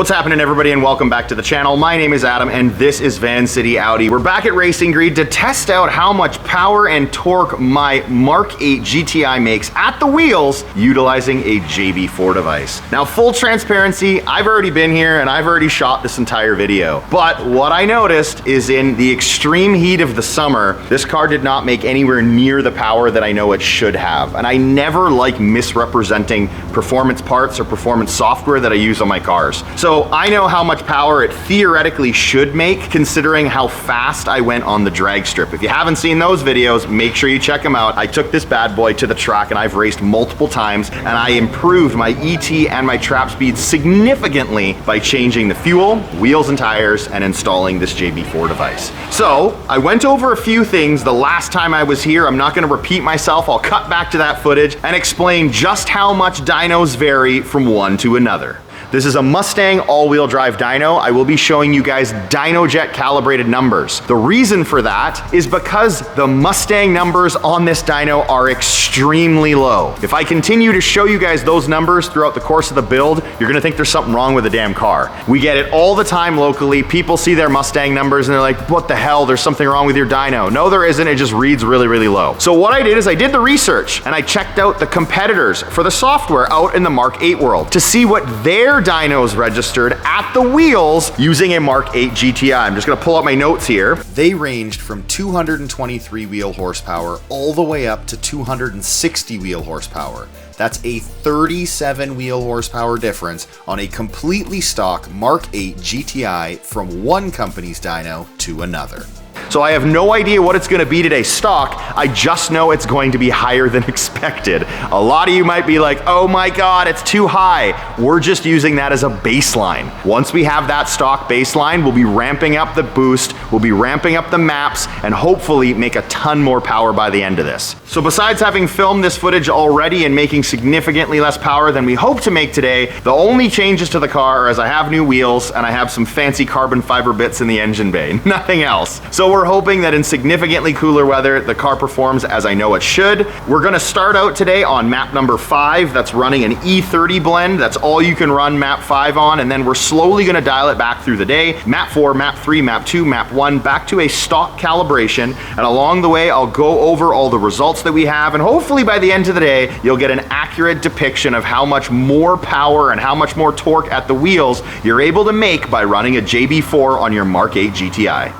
What's happening, everybody, and welcome back to the channel. My name is Adam and this is Vancity Audi. We're back at Racing Greed to test out how much power and torque my Mark 8 GTI makes at the wheels utilizing a JB4 device. Now, full transparency, I've already been here and I've already shot this entire video. But what I noticed is in the extreme heat of the summer, this car did not make anywhere near the power that I know it should have. And I never like misrepresenting performance parts or performance software that I use on my cars. So I know how much power it theoretically should make considering how fast I went on the drag strip. If you haven't seen those videos, make sure you check them out. I took this bad boy to the track and I've raced multiple times and I improved my ET and my trap speed significantly by changing the fuel, wheels and tires, and installing this JB4 device. So I went over a few things the last time I was here. I'm not gonna repeat myself. I'll cut back to that footage and explain just how much dynos vary from one to another. This is a Mustang all-wheel drive dyno. I will be showing you guys Dynojet calibrated numbers. The reason for that is because the Mustang numbers on this dyno are extremely low. If I continue to show you guys those numbers throughout the course of the build, you're gonna think there's something wrong with the damn car. We get it all the time locally. People see their Mustang numbers and they're like, what the hell, there's something wrong with your dyno. No, there isn't, it just reads really, really low. So what I did is I did the research and I checked out the competitors for the software out in the Mark 8 world to see what their dynos registered at the wheels using a Mark 8 GTI. I'm just gonna pull out my notes here. They ranged from 223 wheel horsepower all the way up to 260 wheel horsepower. That's a 37 wheel horsepower difference on a completely stock Mark 8 GTI from one company's dyno to another. So I have no idea what it's gonna be today stock. I just know it's going to be higher than expected. A lot of you might be like, oh my God, it's too high. We're just using that as a baseline. Once we have that stock baseline, we'll be ramping up the boost, we'll be ramping up the maps, and hopefully make a ton more power by the end of this. So besides having filmed this footage already and making significantly less power than we hope to make today, the only changes to the car are as I have new wheels and I have some fancy carbon fiber bits in the engine bay, nothing else. So we're hoping that in significantly cooler weather, the car performs as I know it should. We're gonna start out today on map number 5. That's running an E30 blend. That's all you can run map 5 on, and then we're slowly gonna dial it back through the day. Map 4, map 3, map 2, map 1, back to a stock calibration. And along the way, I'll go over all the results that we have, and hopefully by the end of the day, you'll get an accurate depiction of how much more power and how much more torque at the wheels you're able to make by running a JB4 on your Mark 8 GTI.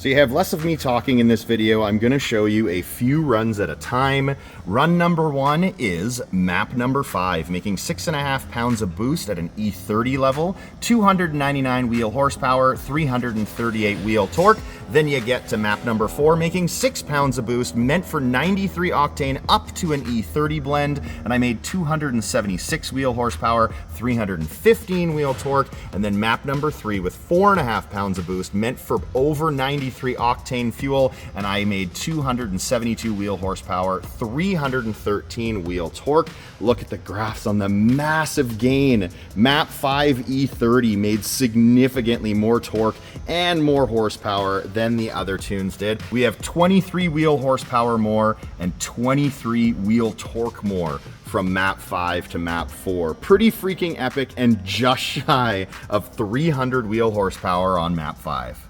So you have less of me talking in this video. I'm gonna show you a few runs at a time. Run number 1 is map number 5, making 6.5 pounds of boost at an E30 level, 299 wheel horsepower, 338 wheel torque. Then you get to map number 4, making 6 pounds of boost, meant for 93 octane up to an E30 blend, and I made 276 wheel horsepower, 315 wheel torque. And then map number 3 with 4.5 pounds of boost, meant for over 93 octane fuel, and I made 272 wheel horsepower, 313 wheel torque. Look at the graphs on the massive gain. Map 5 E30 made significantly more torque and more horsepower than the other tunes did. We have 23 wheel horsepower more and 23 wheel torque more from map 5 to map 4. Pretty freaking epic, and just shy of 300 wheel horsepower on map 5.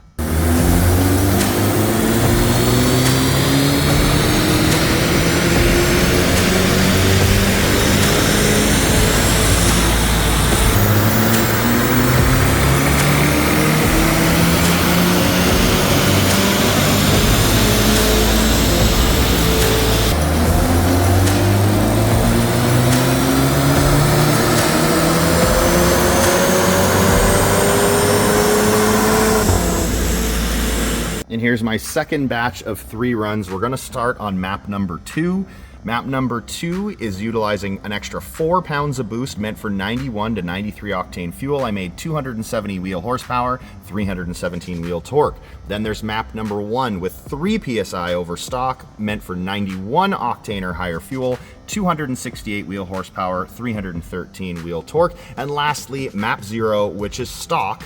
And here's my second batch of 3 runs. We're gonna start on map number 2. Map number 2 is utilizing an extra 4 pounds of boost meant for 91 to 93 octane fuel. I made 270 wheel horsepower, 317 wheel torque. Then there's map number 1 with 3 PSI over stock, meant for 91 octane or higher fuel, 268 wheel horsepower, 313 wheel torque. And lastly, map 0, which is stock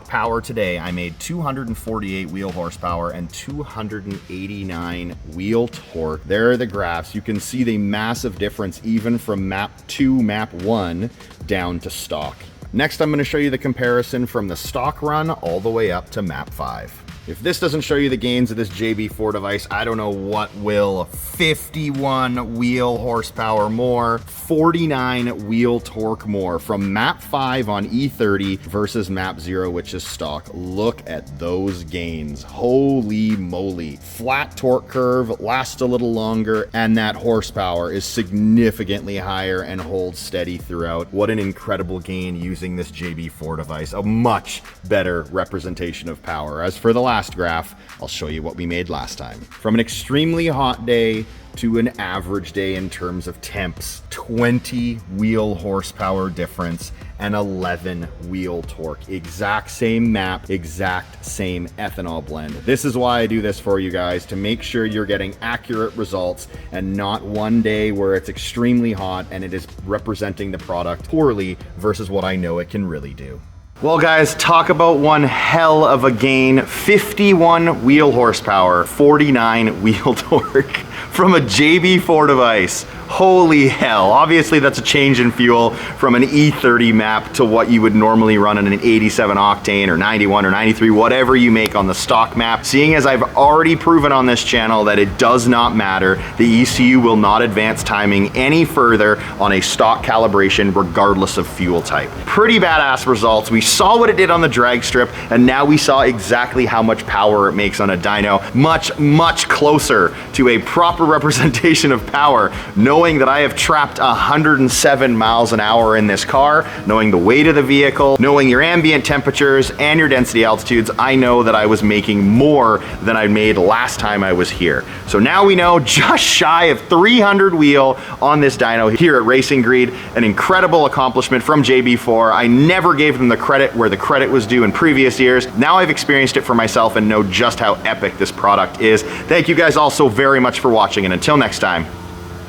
power today. I made 248 wheel horsepower and 289 wheel torque. There are the graphs. You can see the massive difference even from map 2, map 1 down to stock. Next, I'm going to show you the comparison from the stock run all the way up to map 5. If this doesn't show you the gains of this JB4 device, I don't know what will. 51 wheel horsepower more, 49 wheel torque more from map 5 on E30 versus map 0, which is stock. Look at those gains. Holy moly. Flat torque curve, lasts a little longer, and that horsepower is significantly higher and holds steady throughout. What an incredible gain using this JB4 device. A much better representation of power. As for the last graph, I'll show you what we made last time. From an extremely hot day to an average day in terms of temps, 20 wheel horsepower difference and 11 wheel torque. Exact same map, exact same ethanol blend. This is why I do this for you guys, to make sure you're getting accurate results and not one day where it's extremely hot and it is representing the product poorly versus what I know it can really do. Well guys, talk about one hell of a gain. 51 wheel horsepower, 49 wheel torque from a JB4 device. Holy hell. Obviously that's a change in fuel from an E30 map to what you would normally run in an 87 octane or 91 or 93, whatever you make on the stock map. Seeing as I've already proven on this channel that it does not matter, the ECU will not advance timing any further on a stock calibration regardless of fuel type. Pretty badass results. We saw what it did on the drag strip, and now we saw exactly how much power it makes on a dyno. Much closer to a proper representation of power, knowing that I have trapped 107 miles an hour in this car, knowing the weight of the vehicle, knowing your ambient temperatures and your density altitudes. I know that I was making more than I made last time I was here. So now we know just shy of 300 wheel on this dyno here at Racing Greed. An incredible accomplishment from JB4. I never gave them the credit where the credit was due in previous years. Now I've experienced it for myself and know just how epic this product is. Thank you guys all so very much for watching, and until next time,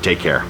take care.